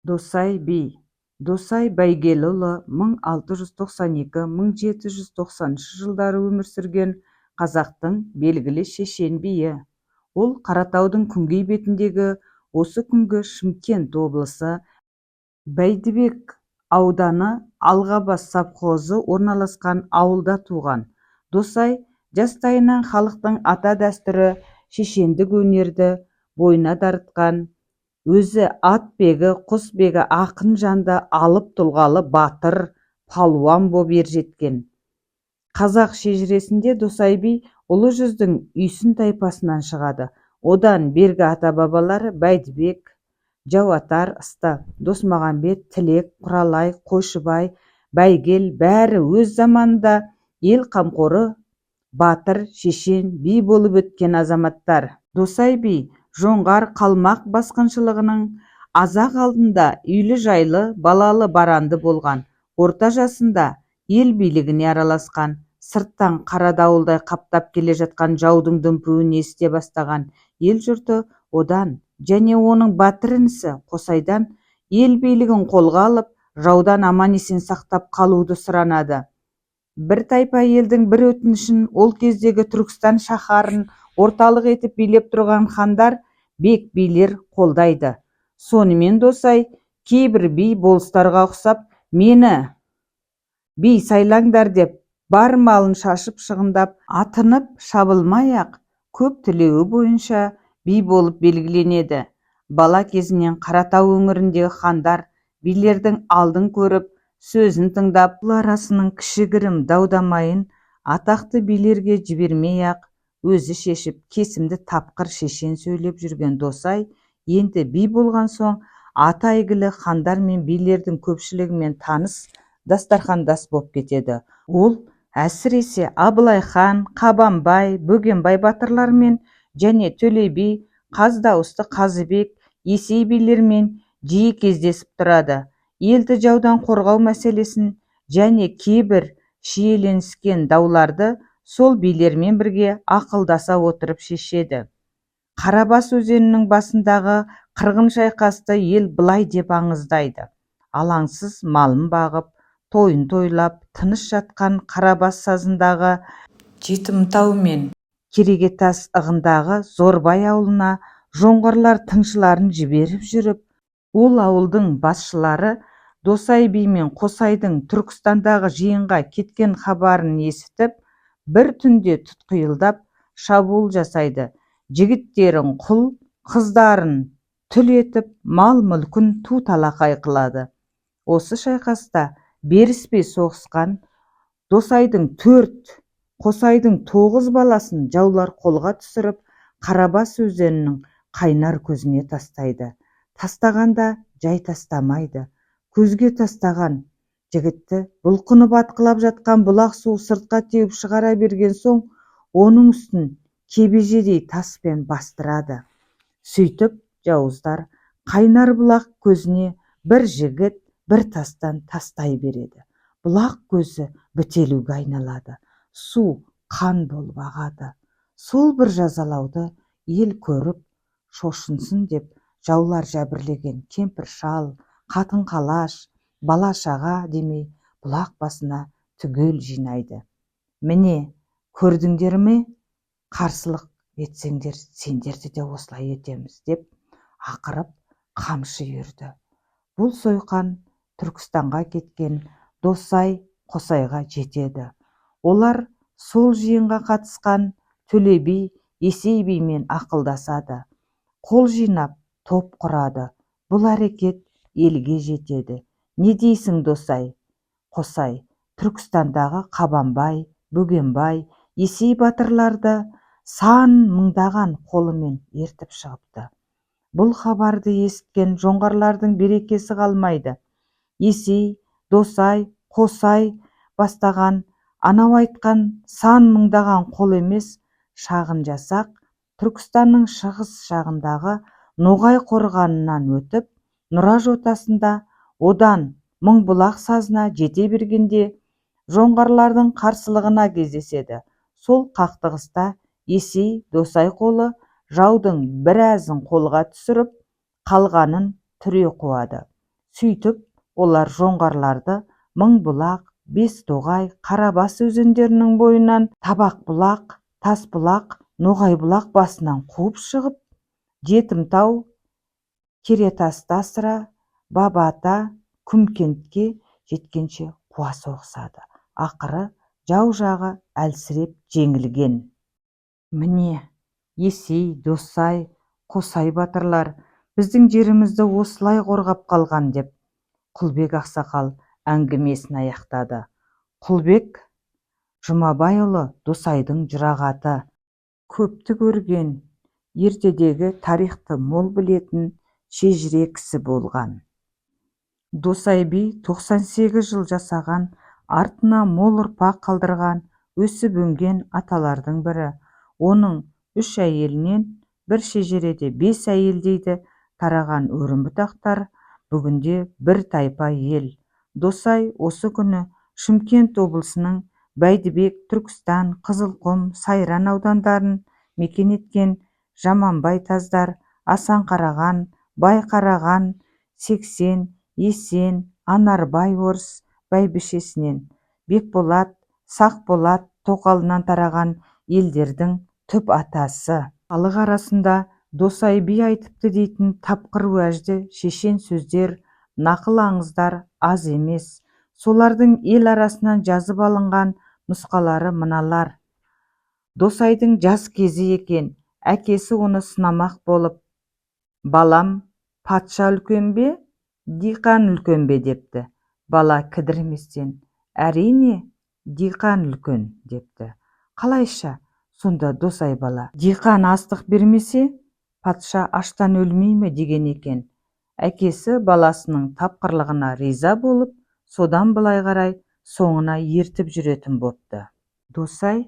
Досай би. Досай Байгелұлы 1692-1790 жылдары өмір сүрген қазақтың белгілі шешен биі. Ол Қаратаудың күнгей бетіндегі осы күнгі Шымкент облысы Бәйдібек ауданы Алғабас совхозы орналасқан ауылда туған. Досай жастайынан халықтың ата дәстүрі, шешендік өнерді бойына дарытқан, өзі атбегі, құсбегі ақын жанды алып тұлғалы батыр, палуан боп ержеткен. Қазақ шежіресінде Досай би ұлы жүздің үйсін тайпасынан шығады. Одан бергі ата-бабалары Бәйдібек, Жауатар, Ысты, Досмағамбет, Тілек, Құралай, Қойшыбай, Байгел бәрі өз заманында ел қамқоры, батыр, шешен, би болып өткен азаматтар. Досай би жоңғар қалмақ басқыншылығының азақ алдында үйлі жайлы, балалы баранды болған. Орта жасында ел билігіне араласқан. Сырттан қара дауылдай қаптап келе жатқан жаудың дүмпуін ести бастаған. Ел жұрты одан және оның батыр інісі Қосайдан ел билігін қолға алып, жаудан аман есен сақтап қалуды сұранады. Бір тайпа елдің бір өтінішін ол кездегі Түркістан шаһарын орталық етіп билеп тұрған хандар, бек билер қолдайды. Сонымен Досай кейбір би болыстарға ұқсап, мені би сайлаңдар деп бар малын шашып шығындап, атынып шабылмай-ақ көп тілеуі бойынша би болып белгіленеді. Бала кезінен Қаратау өңіріндегі хандар билердің алдын көріп, сөзін тыңдап, бұл арасының кішігірім дау-дамайын атақты билерге жібермей-ақ өзі шешіп, кесімді тапқыр шешен сөйлеп жүрген Досай енді би болған соң аты әйгілі хандар мен билердің көпшілігімен таныс, дастархандас боп кетеді. Ол әсіресе Абылай хан, Қабанбай, Бөгенбай батырлармен және Төле би, Қаз дауысты Қазыбек, Есей билермен жиі кездесіп тұрады. Елді жаудан қорғау мәселесін және кейбір шиеленіскен дауларды сол билермен бірге ақылдаса отырып шешеді. Қарабас өзенінің басындағы қырғын шайқасты ел былай деп аңыздайды. Алаңсыз малын бағып, тойын тойлап, тыныш жатқан Қарабас сазындағы Жетімтау мен Керегетас ығындағы Зорбай ауылына жоңғарлар тыңшыларын жіберіп жүріп, ол ауылдың басшылары Досай би мен Қосайдың Түркістандағы жиынға кеткен хабарын есітіп, бір түнде тұтқиылдап шабуыл жасайды. Жігіттерін құл, қыздарын түл етіп, мал-мүлкін ту-талақай қылады. Осы шайқаста беріспей соғысқан Досайдың 4, Қосайдың 9 баласын жаулар қолға түсіріп, Қарабас өзенінің қайнар көзіне тастайды. Тастағанда жай тастамайды. Көзге тастаған жігітті бұлқынып атқылап жатқан бұлақ су сыртқа теуіп шығара берген соң, оның үстін кебежедей таспен бастырады. Сөйтіп жауыздар қайнар бұлақ көзіне бір жігіт, бір тастан тастай береді. Бұлақ көзі бітелуге айналады. Су қан болып ағады. Сол бір жазалауды ел көріп, шошынсын деп жаулар жәбірлеген кемпір шал, қатын қалаш, бала шаға демей бұлақ басына түгел жинайды. Міне, көрдіңдер ме? Қарсылық етсеңдер, сендерді де осылай етеміз деп ақырып қамшы үйірді. Бұл сойқан Түркістанға кеткен Досай Қосайға жетеді. Олар сол жиынға қатысқан Төле би, Есей бимен ақылдасады. Қол жинап топ құрады. Бұл әрекет елге жетеді. Не дейсің Досай? Қосай Түркістандағы Қабанбай, Бөгенбай, Есей батырларды сан мыңдаған қолымен ертіп шығыпты. Бұл хабарды есіткен жоңғарлардың берекесі қалмайды. Есей, Досай, Қосай бастаған анау айтқан сан мыңдаған қол емес, шағын жасақ Түркістанның шығыс жағындағы Ноғай қорғанынан өтіп, Нұра жотасында одан Мыңбұлақ сазына жете бергенде жоңғарлардың қарсылығына кездеседі. Сол қақтығыста Есей, Досай қолы жаудың біразын қолға түсіріп, қалғанын түре қуады. Сөйтіп, олар жоңғарларды Мыңбұлақ, Бестоғай, Қарабас өзендерінің бойынан Табақбұлақ, Тасбұлақ, Ноғайбұлақ басынан қуып шығып, Жетімтау, Керетасты асыра, Баба-ата, Құмкентке жеткенше қуа соғысады. Ақыры жау жағы әлсіреп жеңілген. Міне, Есей, Досай, Қосай батырлар біздің жерімізді осылай қорғап қалған деп Құлбек ақсақал әңгімесін аяқтады. Құлбек Жұмабайұлы Досайдың жұрағаты, көпті көрген, ертедегі тарихты мол білетін шежіре кісі болған. Досай би 98 жыл жасаған, артына мол ұрпақ қалдырған, өсіп өнген аталардың бірі. Оның 3 әйелінен бір шежіреде 5 әйел дейді тараған өрім-бұтақтар бүгінде бір тайпа ел. Досай осы күні Шымкент облысының Бәйдібек, Түркістан, Қызылқұм, Сайран аудандарын мекен еткен Жаманбай таздар, Асанқараған, Байқараған, Сексен, Есен, Анарбай орыс бәйбішесінен, Бекболат, Сақболат тоқалынан тараған елдердің түп атасы. Халық арасында Досай би айтыпты дейтін тапқыр уәжді шешен сөздер, нақыл аңыздар аз емес. Солардың ел арасынан жазып алынған нұсқалары мыналар. Досайдың жас кезі екен, әкесі оны сынамақ болып, балам, патша үлкен бе, диқан үлкен бе депті. Бала кідірместен, әрине, диқан үлкен депті. Қалайша, сонда Досай бала, диқан астық бермесе, патша аштан өлмей ме деген екен. Әкесі баласының тапқырлығына риза болып, содан былай қарай соңына ертіп жүретін бопты. Досай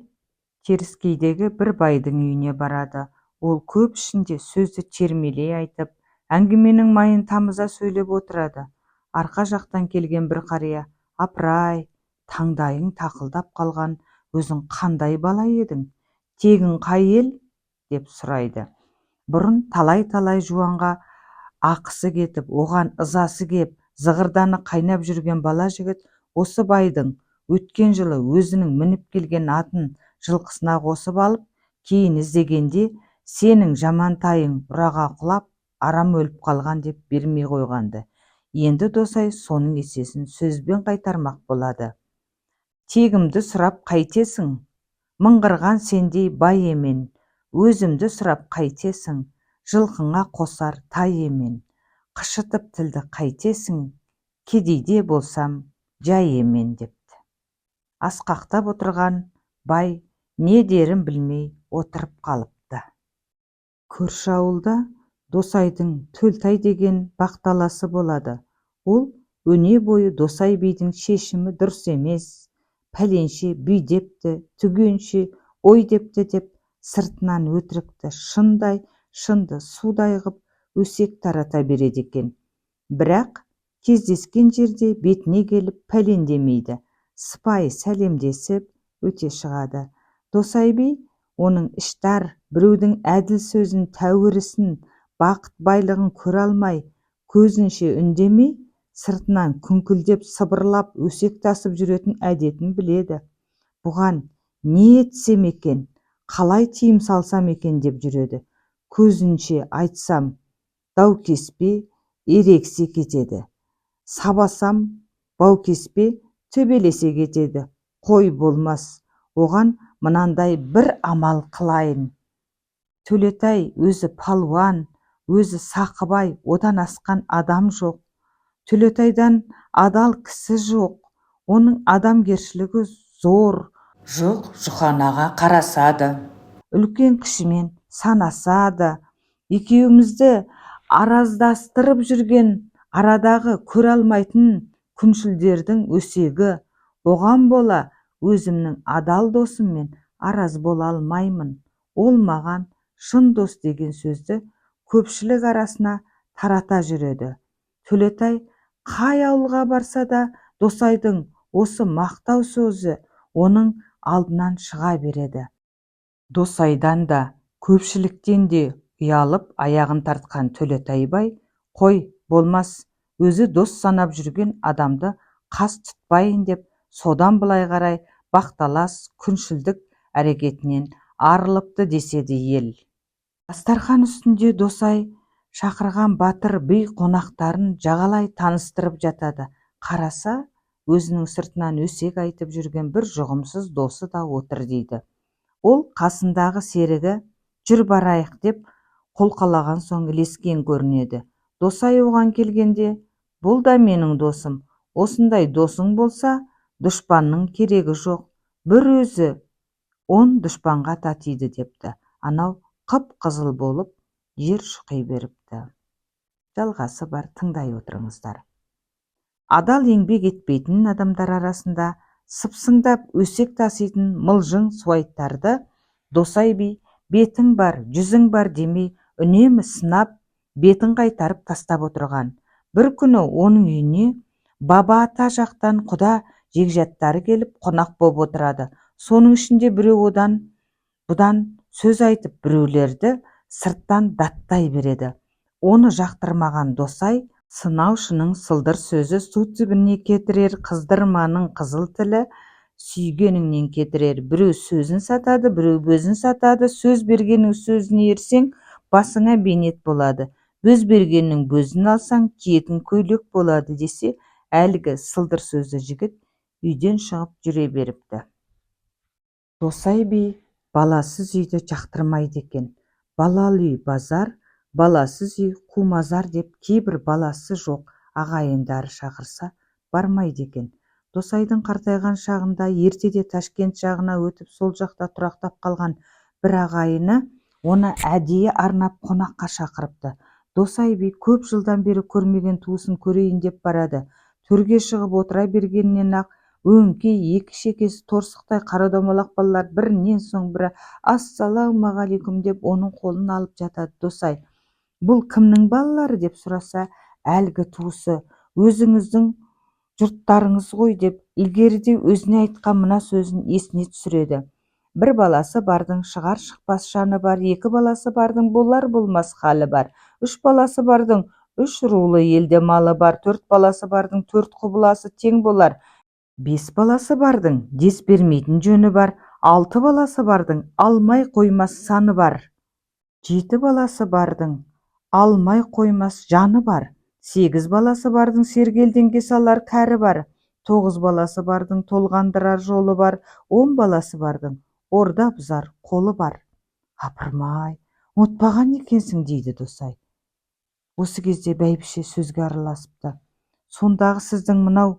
Теріскейдегі бір байдың үйіне барады. Ол көп ішінде сөзді термелей айтып, әңгіменің майын тамыза сөйлеп отырады. Арқа жақтан келген бір қария, апырай, таңдайың тақылдап қалған, өзің қандай бала едің, тегін қай ел деп сұрайды. Бұрын талай-талай жуанға ақысы кетіп, оған ызасы кеп, зығырданы қайнап жүрген бала жігіт осы байдың өткен жылы өзінің мініп келген атын жылқысына қосып алып, кейін іздегенде сенің жамантайың ұраға құлап, арам өліп қалған деп бермей қойғанды. Енді Досай соның есесін сөзбен қайтармақ болады. Тегімді сұрап қайтесің, мыңғырған сендей бай емен, өзімді сұрап қайтесің, жылқыңа қосар тай емен, қышытып тілді қайтесің, кедейде болсам жай емен депті. Асқақтап отырған бай не дерін білмей отырып қалыпты. Көрші ауылда Досайдың Төлтай деген бақталасы болады. Ол өне бойы Досай бидің шешімі дұрыс емес, пәленше бүй депті, түгенше ой депті деп сыртынан өтірікті шындай, шынды судай ғып өсек тарата береді екен. Бірақ кездескен жерде бетіне келіп пәлендемейді, сыпайы сәлемдесіп өте шығады. Досай би оның іштар біреудің әділ сөзін, тәуірісін, бақыт байлығын көре алмай, көзінше үндемей, сыртынан күңкілдеп сыбырлап өсек тасып жүретін әдетін біледі. Бұған не етсем екен, қалай тиым салсам екен деп жүреді. Көзінше айтсам, даукеспе, ерексе кетеді. Сабасам, баукеспе, төбелесе кетеді. Қой болмас, оған мынандай бір амал қылайын. Төлетай өзі палуан, өзі сақыбай, одан асқан адам жоқ. Төлетайдан адал кісі жоқ. Оның адамгершілігі зор. Жоқ жұханаға қарасады. Үлкен кішімен санасады. Екеумізді араздастырып жүрген арадағы көре алмайтын күншілдердің өсегі. Оған бола өзімнің адал досыммен араз бола алмаймын. Ол маған шын дос деген сөзді көпшілік арасына тарата жүреді. Төлетай қай ауылға барса да Досайдың осы мақтау сөзі оның алдынан шыға береді. Досайдан да көпшіліктен де ұялып аяғын тартқан Төлетай бай, қой болмас, өзі дос санап жүрген адамды қас тұтпайын деп содан былай қарай бақталас күншілдік әрекетінен арылыпты деседі ел. Дастархан үстінде Досай шақырған батыр би қонақтарын жағалай таныстырып жатады. Қараса, өзінің сыртынан өсек айтып жүрген бір жұғымсыз досы да отыр дейді. Ол қасындағы серігі жүр барайық деп қолқалаған соң ілескен көрінеді. Досай оған келгенде, бұл да менің досым, осындай досың болса, дұшпанның керегі жоқ, бір өзі 10 дұшпанға татиды депті. Анау қып-қызыл болып жер шұқи беріпті. Жалғасы бар, тыңдай отырыңыздар. Адал еңбек етпейтін адамдар арасында сыпсыңдап өсек таситын мылжың суайттарды Досай би бетің бар, жүзің бар демей үнемі сынап, бетін қайтарып тастап отырған. Бір күні оның үйіне баба ата жақтан құда жекжаттары келіп қонақ боп отырады. Соның ішінде біреу бұдан сөз айтып, біреулерді сырттан даттай береді. Оны жақтырмаған Досай, сынаушының сылдыр сөзі су түбіне кетірер, қыздырманың қызыл тілі сүйгеніңнен кетірер. Біреу сөзін сатады, біреу бөзін сатады. Сөз бергеннің сөзіне ерсең, басыңа бейнет болады. Бөз бергеннің бөзін алсаң, киетін көйлек болады десе, әлгі сылдыр сөзі жігіт үйден шығып жүре беріпті. Досай би баласыз үйді жақтырмайды екен. Балалы үй базар, баласыз үй қумазар деп кейбір баласы жоқ ағайындары шақырса бармайды екен. Досайдың қартайған шағында ертеде Ташкент жағына өтіп сол жақта тұрақтап қалған бір ағайыны оны әдейі арнап қонаққа шақырыпты. Досай би көп жылдан бері көрмеген туысын көрейін деп барады. Төрге шығып отыра бергеннен ақ өңкей екі шекесі торсықтай қара домалақ балалар бірінен соң бірі ассалаумағалейкум деп оның қолын алып жатады. Досай, бұл кімнің балалары деп сұраса, әлгі туысы өзіңіздің жұрттарыңыз ғой деп ілгеріде өзіне айтқан мына сөзін есіне түсіреді. Бір баласы бардың шығар шықпас жаны бар, екі баласы бардың болар болмас халі бар, үш баласы бардың үш рулы елде малы бар, төрт баласы бардың төрт құбыласы тең болар, бес баласы бардың дес бермейтін жөні бар, алты баласы бардың алмай қоймас саны бар, жеті баласы бардың алмай қоймас жаны бар, сегіз баласы бардың сергелденге салар кәрі бар, тоғыз баласы бардың толғандырар жолы бар, 10 баласы бардың орда бұзар қолы бар. Апырмай, ұмытпаған екенсің дейді Досай. Осы кезде бәйбіше сөзге араласыпты. Сондағы сіздің мынау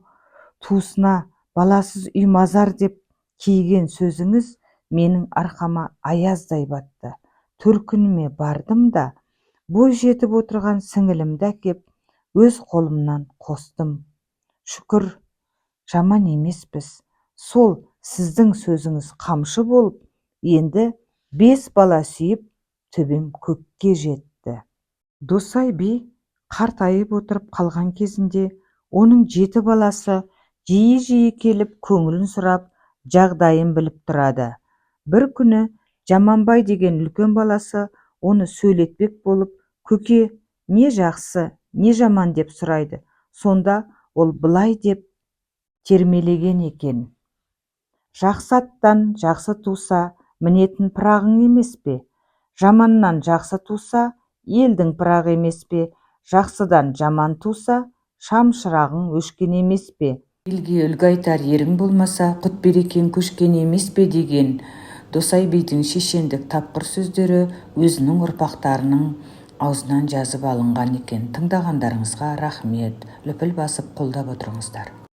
туысына баласыз үй мазар деп киген сөзіңіз менің арқама аяздай батты. Төркініме бардым да, бой жетіп отырған сіңілімді әкеп, өз қолымнан қостым. Шүкір, жаман емеспіз. Сол сіздің сөзіңіз қамшы болып, енді 5 бала сүйіп, төбем көкке жетті. Досай би қартайып отырып қалған кезінде, оның 7 баласы жиі-жиі келіп көңілін сұрап, жағдайын біліп тұрады. Бір күні Жаманбай деген үлкен баласы оны сөйлетпек болып, көке, не жақсы, не жаман деп сұрайды. Сонда ол былай деп термелеген екен. Жақсы аттан жақсы туса, мінетін пырағың емес пе? Жаманнан жақсы туса, елдің пырағы емес пе? Жақсыдан жаман туса, шам шырағың өшкен емес пе? Елге үлгі айтар ерің болмаса, құт берекең көшкен емес пе деген Досай бидің шешендік тапқыр сөздері өзінің ұрпақтарының аузынан жазып алынған екен. Тыңдағандарыңызға рахмет. Лүпіл басып қолдап отырыңыздар.